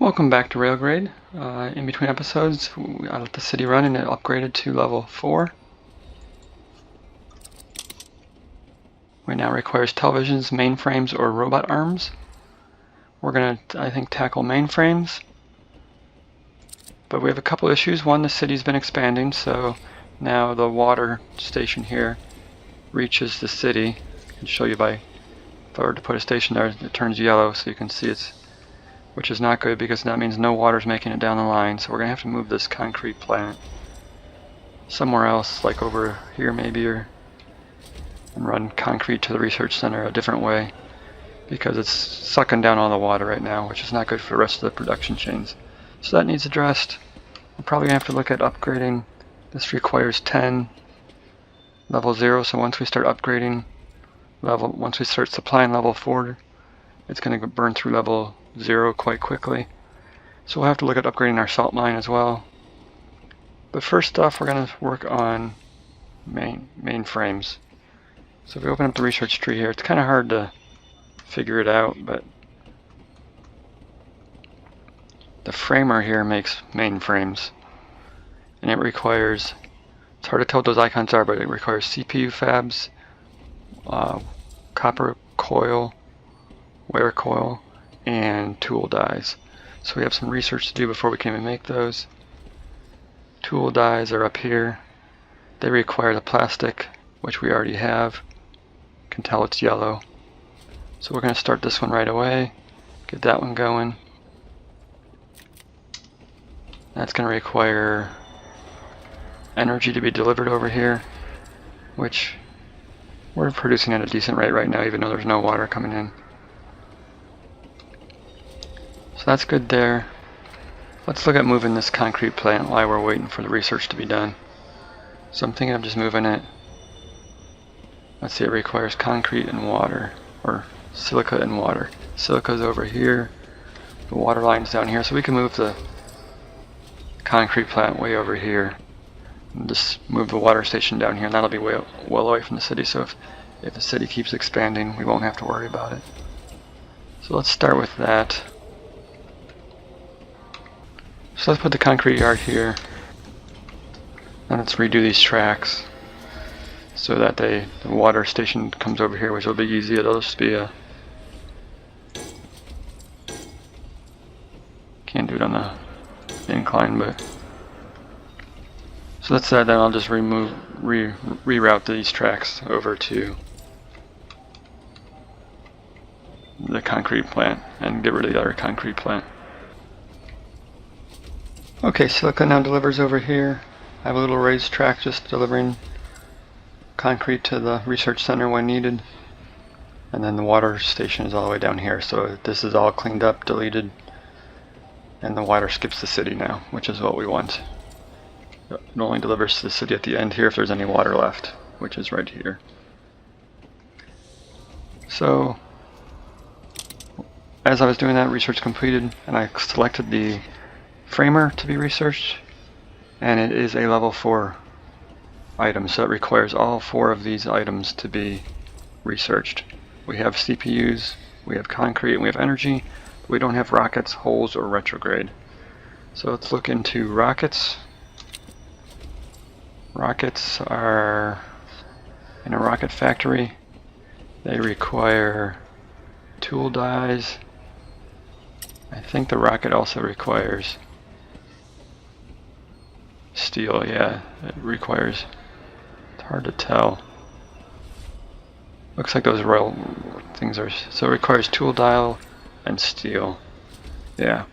Welcome back to Railgrade. In between episodes, I let the city run and it upgraded to level 4. It now requires televisions, mainframes, or robot arms. We're going to, I think, tackle mainframes. But we have a couple issues. One, the city's been expanding, so now the water station here reaches the city. I can show you by, if I were to put a station there, it turns yellow so you can see it's, which is not good because that means no water's making it down the line. So we're going to have to move this concrete plant somewhere else, like over here maybe, and run concrete to the research center a different way because it's sucking down all the water right now, which is not good for the rest of the production chains. So that needs addressed. We're probably going to have to look at upgrading. This requires 10 level 0, so once we start upgrading once we start supplying level 4, it's going to burn through level 0 quite quickly. So we'll have to look at upgrading our salt mine as well. But first off, we're going to work on mainframes. So if we open up the research tree here, it's kind of hard to figure it out, but the framer here makes mainframes. And it requires, it's hard to tell what those icons are, but it requires CPU fabs, copper coil, wire coil, and tool dies. So we have some research to do before we can even make those. Tool dies are up here. They require the plastic, which we already have. You can tell it's yellow. So we're going to start this one right away. Get that one going. That's going to require energy to be delivered over here, which we're producing at a decent rate right now, even though there's no water coming in. So that's good there. Let's look at moving this concrete plant while we're waiting for the research to be done. So I'm thinking of just moving it. Let's see, it requires concrete and water, or silica and water. Silica's over here, the water line's down here, so we can move the concrete plant way over here and just move the water station down here, and that'll be well away from the city, so if the city keeps expanding, we won't have to worry about it. So let's start with that. So let's put the concrete yard here, and let's redo these tracks so that the water station comes over here, which will be easy. It'll just be a, can't do it on the incline, but so that's that. Then I'll just reroute these tracks over to the concrete plant and get rid of the other concrete plant. Okay, silica now delivers over here. I have a little raised track just delivering concrete to the research center when needed. And then the water station is all the way down here. So this is all cleaned up, deleted, and the water skips the city now, which is what we want. It only delivers to the city at the end here if there's any water left, which is right here. So as I was doing that, research completed, and I selected the framer to be researched, and it is a level 4 item, so it requires all 4 of these items to be researched. We have CPUs, we have concrete, and we have energy, but we don't have rockets, holes, or retrograde. So let's look into rockets. Rockets are in a rocket factory. They require tool dies. I think the rocket also requires steel. Yeah, it requires, it's hard to tell. Looks like those royal things are, so it requires tool dial and steel. Yeah,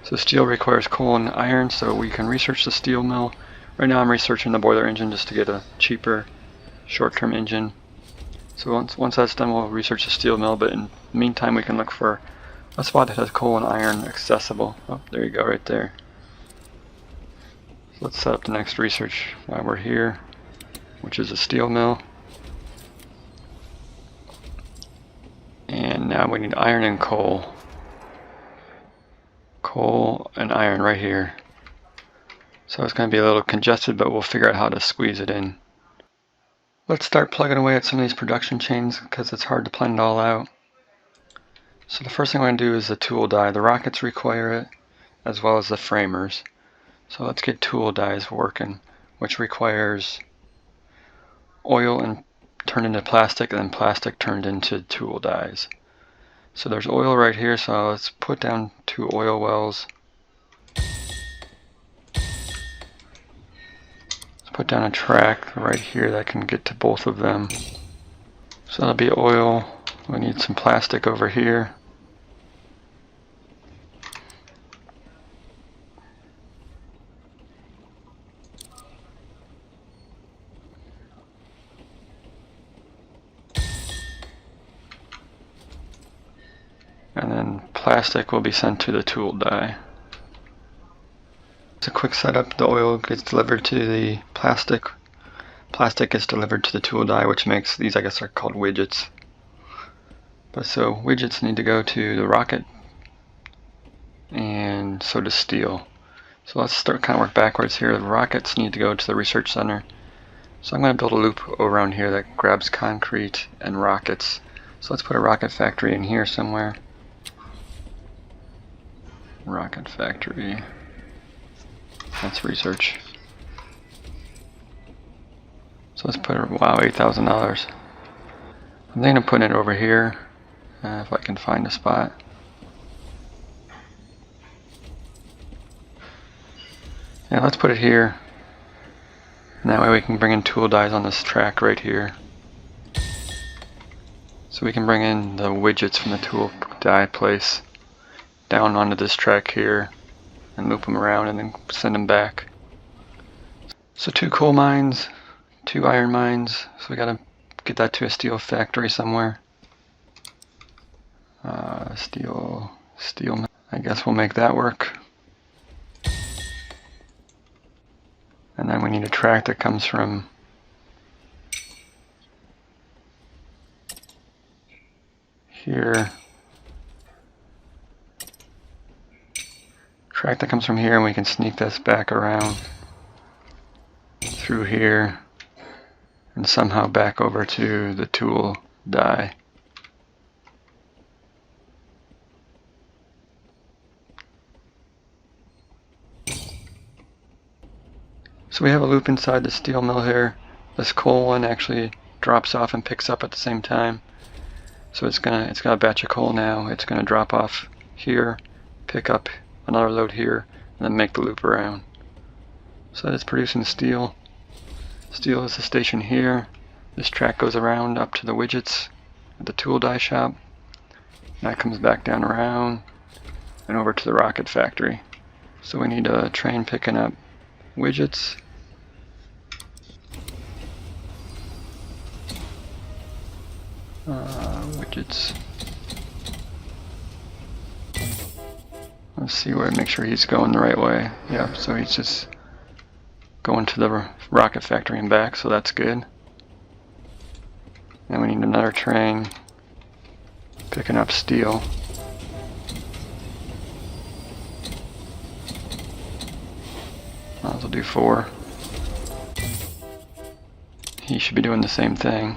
so steel requires coal and iron, so we can research the steel mill. Right now I'm researching the boiler engine just to get a cheaper short-term engine. So once that's done, we'll research the steel mill, but in the meantime we can look for a spot that has coal and iron accessible. Oh, there you go, right there. So let's set up the next research while we're here, which is a steel mill. And now we need iron and coal. Coal and iron right here. So it's going to be a little congested, but we'll figure out how to squeeze it in. Let's start plugging away at some of these production chains because it's hard to plan it all out. So the first thing we're going to do is the tool die. The rockets require it, as well as the framers. So let's get tool dies working, which requires oil and turned into plastic, and then plastic turned into tool dies. So there's oil right here, so let's put down 2 oil wells. Let's put down a track right here that can get to both of them. So that'll be oil. We need some plastic over here. And then plastic will be sent to the tool die. It's a quick setup. The oil gets delivered to the plastic. Plastic gets delivered to the tool die, which makes these, I guess, are called widgets. But so widgets need to go to the rocket, and so does steel. So let's start kind of work backwards here. The rockets need to go to the research center. So I'm going to build a loop around here that grabs concrete and rockets. So let's put a rocket factory in here somewhere. Rocket factory. That's research. So let's put, wow, $8,000. I'm thinking of putting it over here, if I can find a spot. Yeah, let's put it here. And that way we can bring in tool dies on this track right here. So we can bring in the widgets from the tool die place down onto this track here and loop them around and then send them back. So 2 coal mines, 2 iron mines, so we gotta get that to a steel factory somewhere. Steel, I guess we'll make that work. And then we need a track that comes from here. Track that comes from here, and we can sneak this back around through here and somehow back over to the tool die. So we have a loop inside the steel mill here. This coal one actually drops off and picks up at the same time. So it's got a batch of coal now. It's gonna drop off here, pick up another load here, and then make the loop around. So it's producing steel. Steel is the station here. This track goes around up to the widgets at the tool die shop. That comes back down around and over to the rocket factory. So we need a train picking up widgets. Widgets. Let's see where, make sure he's going the right way. Yeah, so he's just going to the rocket factory and back, so that's good. Then we need another train picking up steel. Might as well do 4. He should be doing the same thing.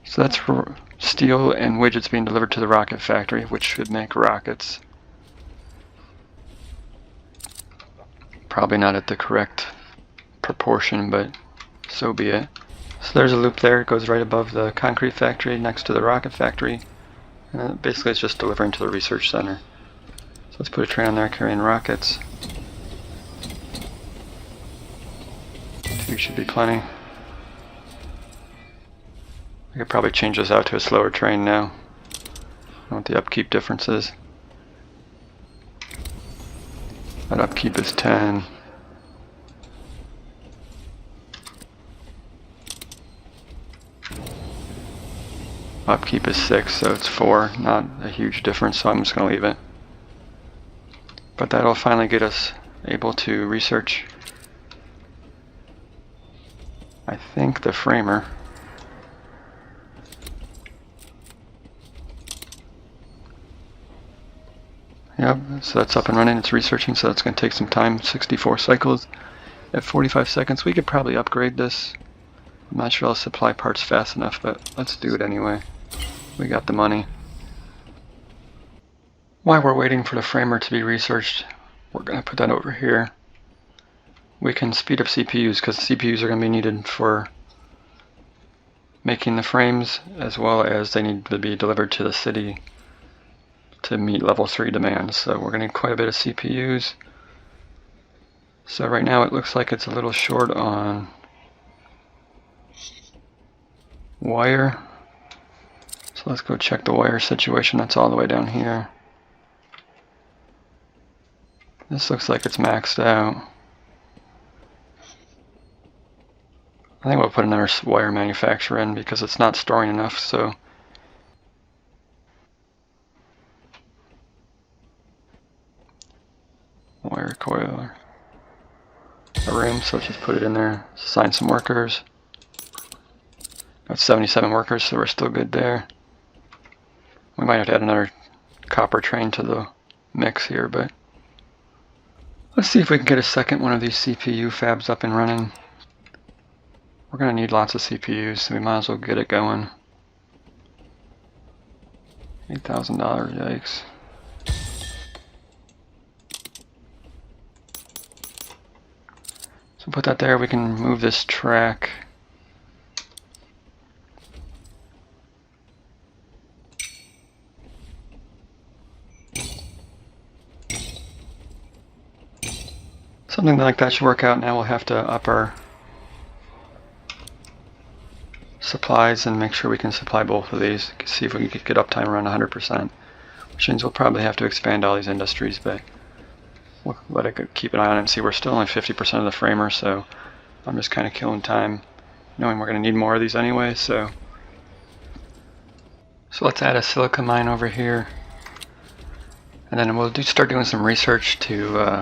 So that's for steel and widgets being delivered to the rocket factory, which should make rockets. Probably not at the correct proportion, but so be it. So there's a loop there. It goes right above the concrete factory next to the rocket factory. And then basically it's just delivering to the research center. So let's put a train on there carrying rockets. 2 should be plenty. I could probably change this out to a slower train now. I don't know what the upkeep difference is. That upkeep is 10. Upkeep is 6, so it's 4. Not a huge difference, so I'm just going to leave it. But that'll finally get us able to research, I think, the framer. Yep, so that's up and running, it's researching, so that's going to take some time, 64 cycles at 45 seconds. We could probably upgrade this. I'm not sure I'll supply parts fast enough, but let's do it anyway. We got the money. While we're waiting for the framer to be researched, we're going to put that over here. We can speed up CPUs because CPUs are going to be needed for making the frames, as well as they need to be delivered to the city to meet level 3 demands. So we're going to need quite a bit of CPUs. So right now it looks like it's a little short on wire. So let's go check the wire situation. That's all the way down here. This looks like it's maxed out. I think we'll put another wire manufacturer in because it's not storing enough. So wire coil, a room, so let's just put it in there, assign some workers. Got 77 workers, so we're still good there. We might have to add another copper train to the mix here, but let's see if we can get a second one of these CPU fabs up and running. We're going to need lots of CPUs, so we might as well get it going. $8,000, yikes. So put that there, we can move this track. Something like that should work out. Now we'll have to up our supplies and make sure we can supply both of these. See if we can get uptime around 100%. Which means we'll probably have to expand all these industries, but we'll let it keep an eye on it and see. We're still only 50% of the framer, so I'm just kind of killing time, knowing we're going to need more of these anyway. So let's add a silica mine over here, and then we'll start doing some research to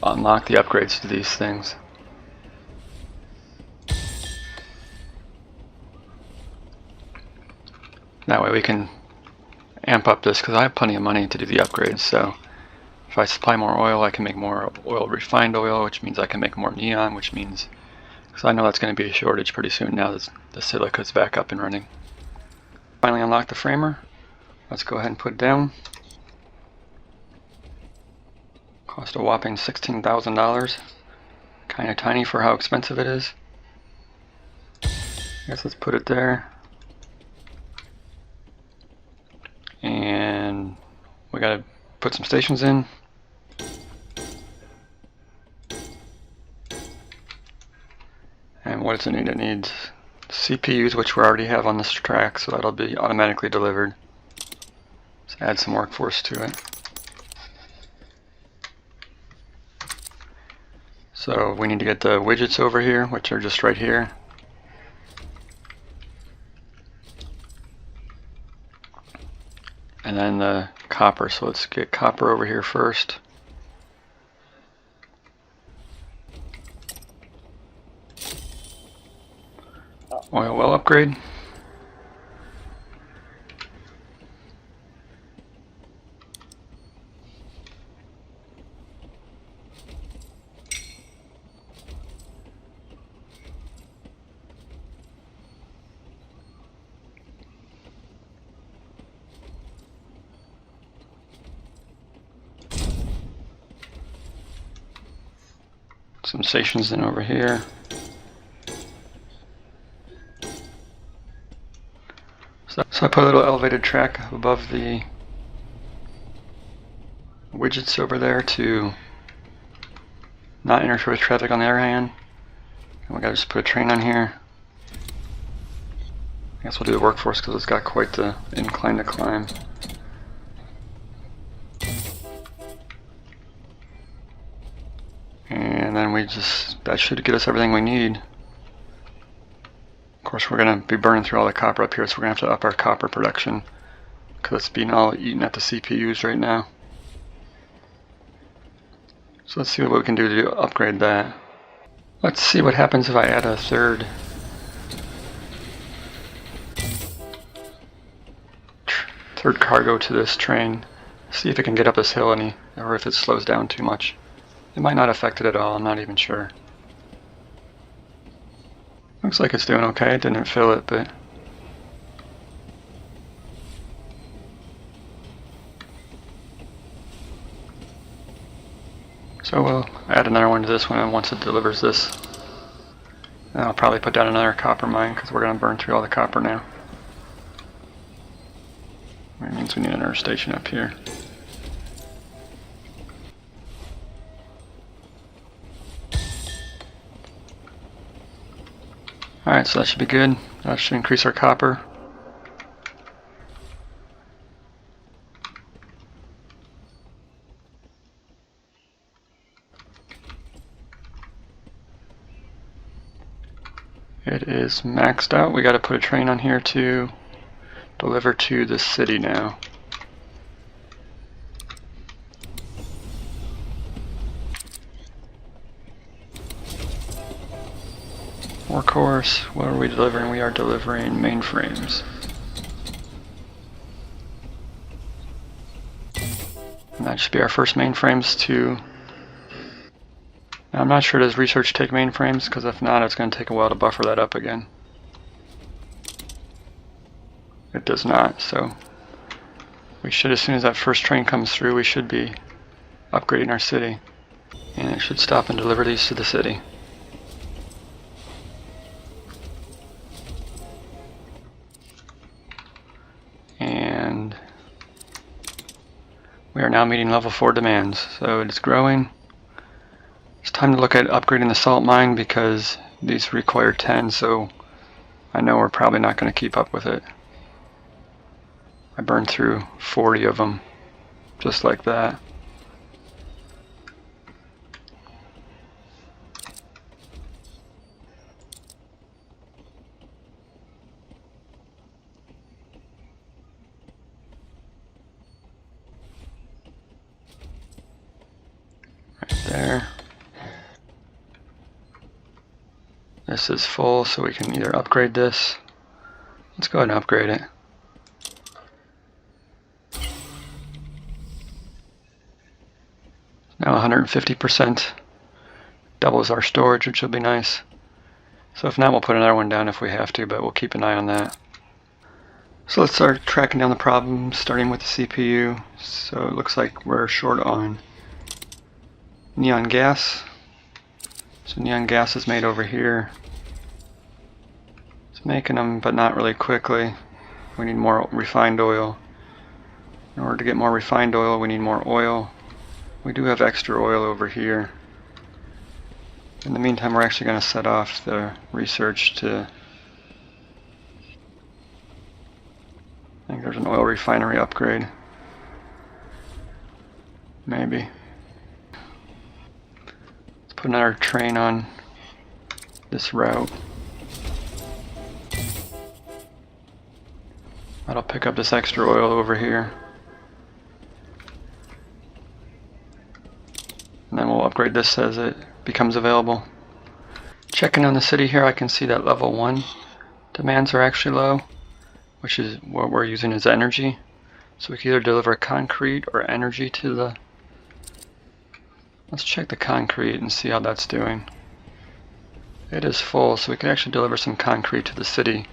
unlock the upgrades to these things. That way we can amp up this, because I have plenty of money to do the upgrades. So if I supply more oil, I can make more oil, refined oil, which means I can make more neon, which means, because I know that's going to be a shortage pretty soon now that the silica is back up and running. Finally unlock the framer. Let's go ahead and put it down. Cost a whopping $16,000. Kind of tiny for how expensive it is. I guess let's put it there. And we gotta put some stations in. And what does it need? It needs CPUs, which we already have on this track, so that'll be automatically delivered. Let's add some workforce to it. So we need to get the widgets over here, which are just right here. And then the copper, so let's get copper over here first. Oil well upgrade. Some stations in over here. So I put a little elevated track above the widgets over there to not interfere with traffic on the other hand. And we gotta just put a train on here. I guess we'll do the workforce because it's got quite the incline to climb. And then that should get us everything we need. Of course, we're going to be burning through all the copper up here, so we're going to have to up our copper production because it's being all eaten at the CPUs right now. So let's see what we can do to upgrade that. Let's see what happens if I add a third cargo to this train. See if it can get up this hill or if it slows down too much. It might not affect it at all, I'm not even sure. Looks like it's doing okay. It didn't fill it, but so we'll add another one to this one once it delivers this. And I'll probably put down another copper mine because we're going to burn through all the copper now. That means we need another station up here. Alright, so that should be good. That should increase our copper. It is maxed out. We got to put a train on here to deliver to the city now. Workhorse, what are we delivering? We are delivering mainframes. And that should be our first mainframes to... Now, I'm not sure does research take mainframes, because if not, it's going to take a while to buffer that up again. It does not, so we should, as soon as that first train comes through, we should be upgrading our city. And it should stop and deliver these to the city. And we are now meeting level 4 demands, so it is growing. It's time to look at upgrading the salt mine because these require 10, so I know we're probably not going to keep up with it. I burned through 40 of them, just like that. Right there. This is full, so we can either upgrade this. Let's go ahead and upgrade it. Now 150%. Doubles our storage, which will be nice. So if not, we'll put another one down if we have to, but we'll keep an eye on that. So let's start tracking down the problems, starting with the CPU. So it looks like we're short on neon gas. So neon gas is made over here. It's making them, but not really quickly. We need more refined oil. In order to get more refined oil, we need more oil. We do have extra oil over here. In the meantime, we're actually going to set off the research to... I think there's an oil refinery upgrade. Maybe. Let's put another train on this route. That'll pick up this extra oil over here. And then we'll upgrade this as it becomes available. Checking on the city here, I can see that level 1 demands are actually low, which is what we're using as energy. So we can either deliver concrete or energy to the... Let's check the concrete and see how that's doing. It is full, so we can actually deliver some concrete to the city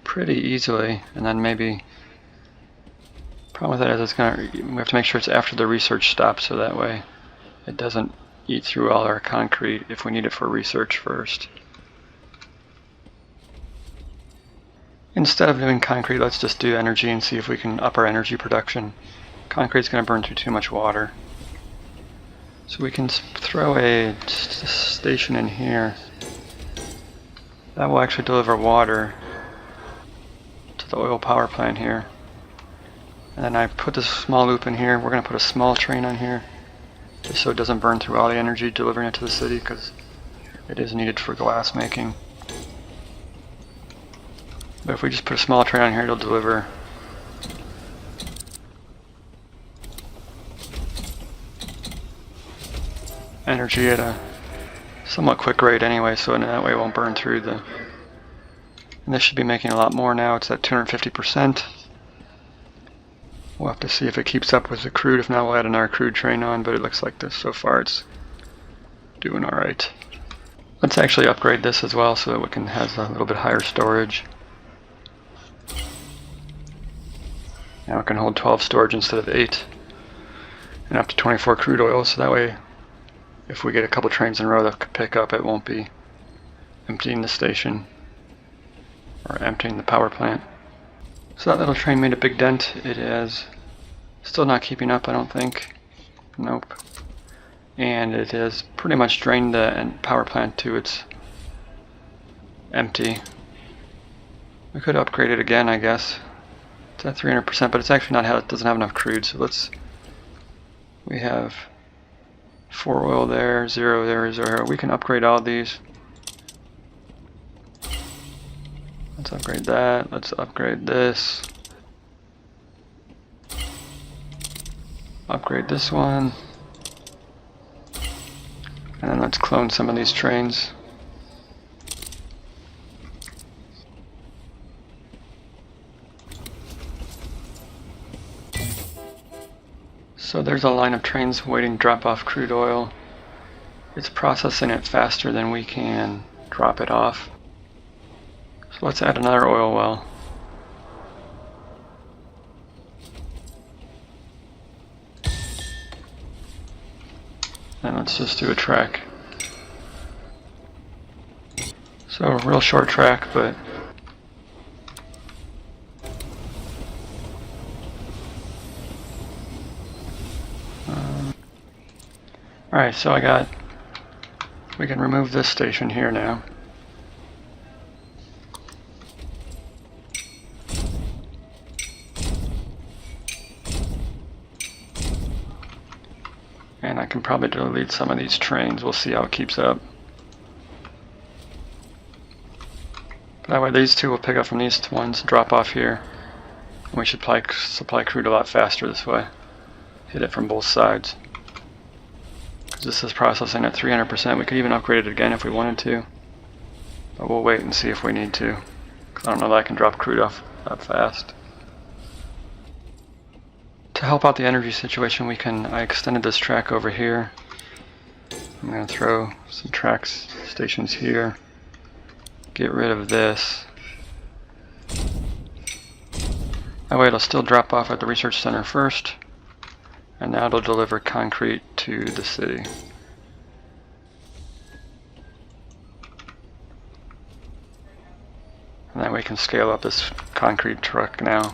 pretty easily, and then maybe... Problem with that is it's gonna... we have to make sure it's after the research stops, so that way it doesn't eat through all our concrete if we need it for research first. Instead of doing concrete, let's just do energy and see if we can up our energy production. Concrete's going to burn through too much water. So we can throw a station in here. That will actually deliver water to the oil power plant here. And then I put this small loop in here. We're going to put a small train on here, just so it doesn't burn through all the energy delivering it to the city, because it is needed for glass making. But if we just put a small train on here, it'll deliver energy at a somewhat quick rate anyway, so in that way it won't burn through the... And this should be making a lot more now. It's at 250%. We'll have to see if it keeps up with the crude. If not, we'll add another crude train on, but it looks like this so far it's doing alright. Let's actually upgrade this as well so that we can have a little bit higher storage. Now it can hold 12 storage instead of 8. And up to 24 crude oil, so that way if we get a couple trains in a row that could pick up, it won't be emptying the station or emptying the power plant. So that little train made a big dent. It is still not keeping up, I don't think. Nope. And it has pretty much drained the power plant to its empty. We could upgrade it again, I guess. It's at 300%, but it's actually not. It doesn't have enough crude. So we have 4 oil there, 0 there, 0. We can upgrade all these. Let's upgrade that. Let's upgrade this. Upgrade this one. And then let's clone some of these trains. So there's a line of trains waiting to drop off crude oil. It's processing it faster than we can drop it off. So let's add another oil well. And let's just do a track. So a real short track, but alright, so we can remove this station here now. And I can probably delete some of these trains. We'll see how it keeps up. That way these two will pick up from these ones, drop off here. And we should supply crude a lot faster this way. Hit it from both sides. Because this is processing at 300%. We could even upgrade it again if we wanted to. But we'll wait and see if we need to. Because I don't know that I can drop crude off that fast. To help out the energy situation, I extended this track over here. I'm going to throw some stations here. Get rid of this. That way it'll still drop off at the research center first. And now it'll deliver concrete to the city. And then we can scale up this concrete truck now.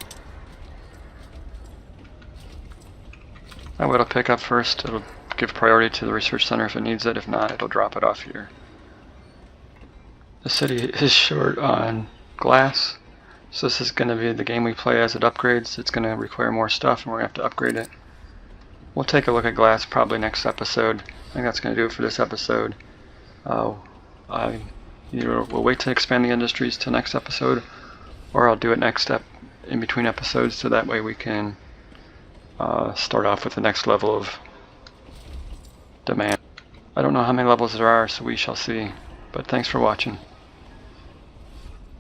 That way it'll pick up first. It'll give priority to the research center if it needs it. If not, it'll drop it off here. The city is short on glass. So this is going to be the game we play as it upgrades. It's going to require more stuff and we're going to have to upgrade it. We'll take a look at glass probably next episode. I think that's going to do it for this episode. Either we'll wait to expand the industries till next episode, or I'll do it next step in between episodes so that way we can start off with the next level of demand. I don't know how many levels there are, so we shall see. But thanks for watching.